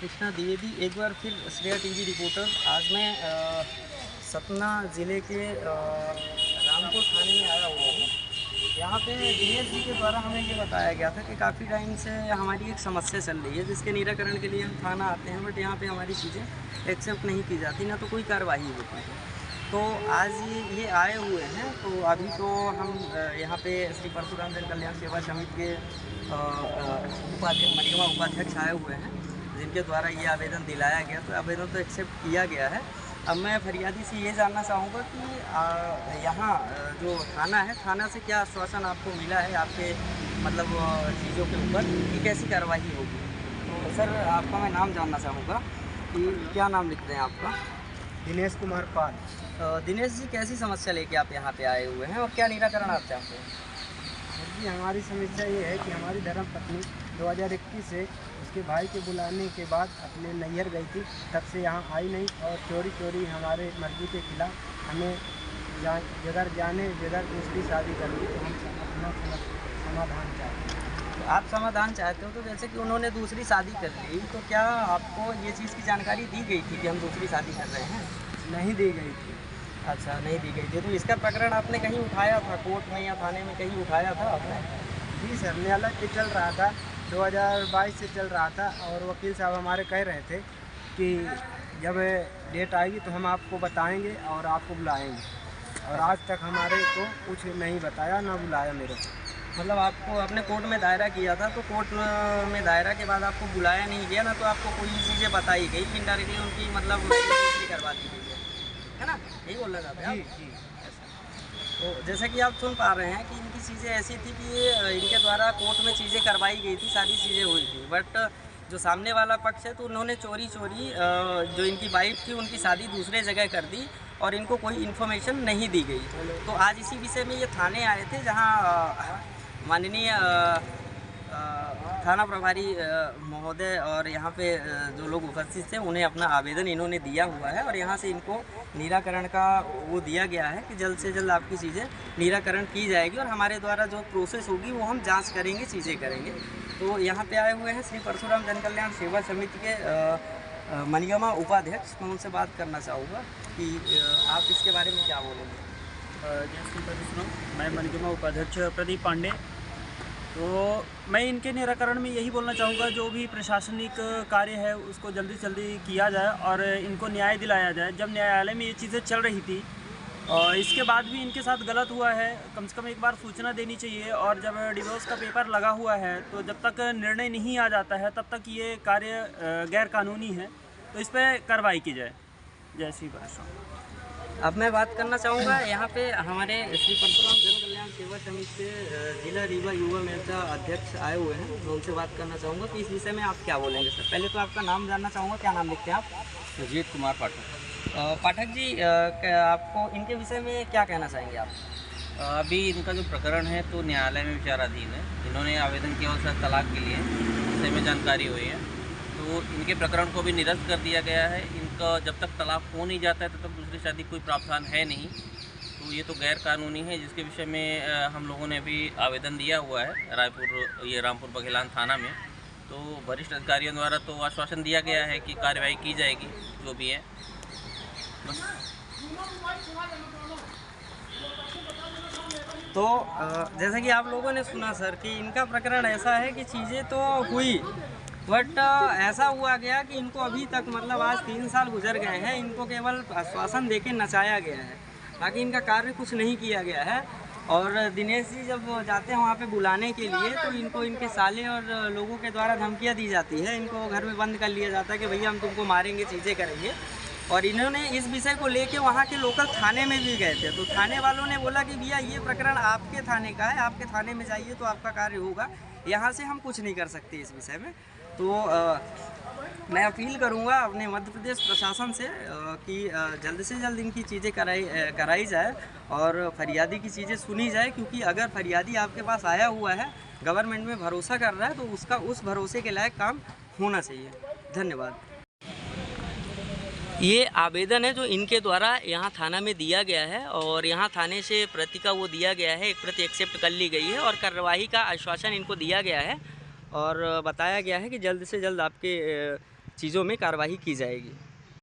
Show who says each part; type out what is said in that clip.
Speaker 1: कृष्णा द्विवेदी, एक बार फिर Shreya TV reporter. आज मैं सतना ज़िले के रामपुर थाने में आया हुआ हूँ। यहाँ पे दिनेश जी के द्वारा हमें ये बताया गया था कि काफ़ी टाइम से हमारी एक समस्या चल रही है, जिसके निराकरण के लिए हम थाना आते हैं, बट यहाँ पे हमारी चीज़ें एक्सेप्ट नहीं की जाती, ना तो कोई कार्रवाई होती है। तो आज ये आए हुए हैं। तो अभी तो हम यहाँ पे श्री परशुराम जन कल्याण सेवा समिति के मलिगवा उपाध्यक्ष आए हुए हैं, जिनके द्वारा ये आवेदन दिलाया गया। तो आवेदन तो एक्सेप्ट किया गया है। अब मैं फरियादी से ये जानना चाहूँगा कि यहाँ जो थाना है, थाना से क्या आश्वासन आपको मिला है आपके मतलब चीज़ों के ऊपर कि कैसी कार्रवाई होगी। तो सर, आपका मैं नाम जानना चाहूँगा कि क्या नाम लिखते हैं आपका?
Speaker 2: दिनेश कुमार पाल।
Speaker 1: दिनेश जी, कैसी समस्या लेके आप यहाँ पे आए हुए हैं और क्या निराकरण आप चाहते हैं?
Speaker 2: सर जी, हमारी समस्या ये है कि हमारी धर्मपत्नी 2021 से उसके भाई के बुलाने के बाद अपने नैहर गई थी, तब से यहाँ आई नहीं और चोरी चोरी हमारे मर्जी के खिलाफ हमें जगह जाने जगह दूसरी शादी कर ली। तो हम अपना समाधान चाहते हैं।
Speaker 1: तो आप समाधान चाहते हो, तो जैसे कि उन्होंने दूसरी शादी कर ली, तो क्या आपको ये चीज़ की जानकारी दी गई थी कि हम दूसरी शादी कर रहे हैं?
Speaker 2: नहीं दी गई थी।
Speaker 1: अच्छा, नहीं दी गई थी। तो इसका प्रकरण आपने कहीं उठाया था, कोर्ट में या थाने में कहीं उठाया था आपने?
Speaker 2: जी सर, न्यायालय पे चल रहा था, 2022 से चल रहा था और वकील साहब हमारे कह रहे थे कि जब डेट आएगी तो हम आपको बताएंगे और आपको बुलाएंगे। और आज तक हमारे को कुछ नहीं बताया, ना बुलाया मेरे को।
Speaker 1: मतलब आपको अपने कोर्ट में दायरा किया था, तो कोर्ट में दायरा के बाद आपको बुलाया नहीं गया ना, तो आपको कोई चीज़ें बताई गई कि इनडायरेक्टली उनकी मतलब रजिस्ट्री करवा दी गई है ना? यही बोलना चाहते हैं आप?
Speaker 2: जी।
Speaker 1: तो जैसे कि आप सुन पा रहे हैं कि इनकी चीज़ें ऐसी थी कि इनके द्वारा कोर्ट में चीज़ें करवाई गई थी, सारी चीज़ें हुई थी, बट जो सामने वाला पक्ष है तो उन्होंने चोरी चोरी जो इनकी वाइफ थी उनकी शादी दूसरे जगह कर दी और इनको कोई इन्फॉर्मेशन नहीं दी गई। तो आज इसी विषय में ये थाने आए थे, जहाँ माननीय थाना प्रभारी महोदय और यहाँ पे जो लोग उपस्थित थे उन्हें अपना आवेदन इन्होंने दिया हुआ है और यहाँ से इनको निराकरण का वो दिया गया है कि जल्द से जल्द आपकी चीज़ें निराकरण की जाएगी और हमारे द्वारा जो प्रोसेस होगी वो हम जांच करेंगे, चीज़ें करेंगे। तो यहाँ पे आए हुए हैं श्री परशुराम जन कल्याण सेवा समिति के मलिगवा उपाध्यक्ष। मैं उनसे बात करना चाहूँगा कि आप इसके बारे में क्या बोलेंगे।
Speaker 3: जय श्री परशुराम, मैं मलिगवा उपाध्यक्ष प्रदीप पांडे। तो मैं इनके निराकरण में यही बोलना चाहूँगा, जो भी प्रशासनिक कार्य है उसको जल्दी से जल्दी किया जाए और इनको न्याय दिलाया जाए। जब न्यायालय में ये चीज़ें चल रही थी और इसके बाद भी इनके साथ गलत हुआ है, कम से कम एक बार सूचना देनी चाहिए। और जब डिवोर्स का पेपर लगा हुआ है तो जब तक निर्णय नहीं आ जाता है तब तक ये कार्य गैर कानूनी है, तो इस पर कार्रवाई की जाए। जय श्री परशुराम।
Speaker 1: अब मैं बात करना चाहूँगा, यहाँ पे हमारे श्री परशुराम जन कल्याण सेवा समिति से जिला रीवा युवा मोर्चा अध्यक्ष आए हुए हैं। मैं उनसे बात करना चाहूँगा कि इस विषय में आप क्या बोलेंगे। सर, पहले तो आपका नाम जानना चाहूँगा, क्या नाम लिखते हैं आप?
Speaker 4: अजीत कुमार पाठक।
Speaker 1: पाठक जी, आपको इनके विषय में क्या कहना चाहेंगे आप?
Speaker 4: अभी इनका जो प्रकरण है तो न्यायालय में विचाराधीन है। इन्होंने आवेदन किया उसका तलाक के लिए, विषय में जानकारी हुई है, तो इनके प्रकरण को भी निरस्त कर दिया गया है। इनका जब तक तलाक हो नहीं जाता है तब तक दूसरी शादी कोई प्रावधान है नहीं, तो ये तो गैर कानूनी है, जिसके विषय में हम लोगों ने अभी आवेदन दिया हुआ है रामपुर बघेलान थाना में। तो वरिष्ठ अधिकारियों द्वारा तो आश्वासन दिया गया है कि कार्रवाई की जाएगी, जो भी है बस।
Speaker 1: तो जैसा कि आप लोगों ने सुना सर कि इनका प्रकरण ऐसा है कि चीज़ें तो हुई, बट ऐसा हुआ गया कि इनको अभी तक मतलब आज 3 साल गुजर गए हैं, इनको केवल आश्वासन देके नचाया गया है, बाकी इनका कार्य कुछ नहीं किया गया है। और दिनेश जी जब जाते हैं वहाँ पे बुलाने के लिए, तो इनको इनके साले और लोगों के द्वारा धमकियाँ दी जाती है, इनको घर में बंद कर लिया जाता है कि भैया हम तुमको मारेंगे, चीज़ें करेंगे। और इन्होंने इस विषय को लेके वहाँ के लोकल थाने में भी गए थे, तो थाने वालों ने बोला कि भैया ये प्रकरण आपके थाने का है, आपके थाने में जाइए तो आपका कार्य होगा, यहाँ से हम कुछ नहीं कर सकते इस विषय में। तो मैं अपील करूंगा अपने मध्य प्रदेश प्रशासन से कि जल्द से जल्द इनकी चीज़ें कराई जाए और फरियादी की चीज़ें सुनी जाए, क्योंकि अगर फरियादी आपके पास आया हुआ है, गवर्नमेंट में भरोसा कर रहा है, तो उसका उस भरोसे के लायक काम होना चाहिए। धन्यवाद। ये आवेदन है जो इनके द्वारा यहाँ थाना में दिया गया है और यहाँ थाने से प्रति का वो दिया गया है, एक प्रति एक्सेप्ट कर ली गई है और कार्रवाई का आश्वासन इनको दिया गया है और बताया गया है कि जल्द से जल्द आपके चीज़ों में कार्रवाई की जाएगी।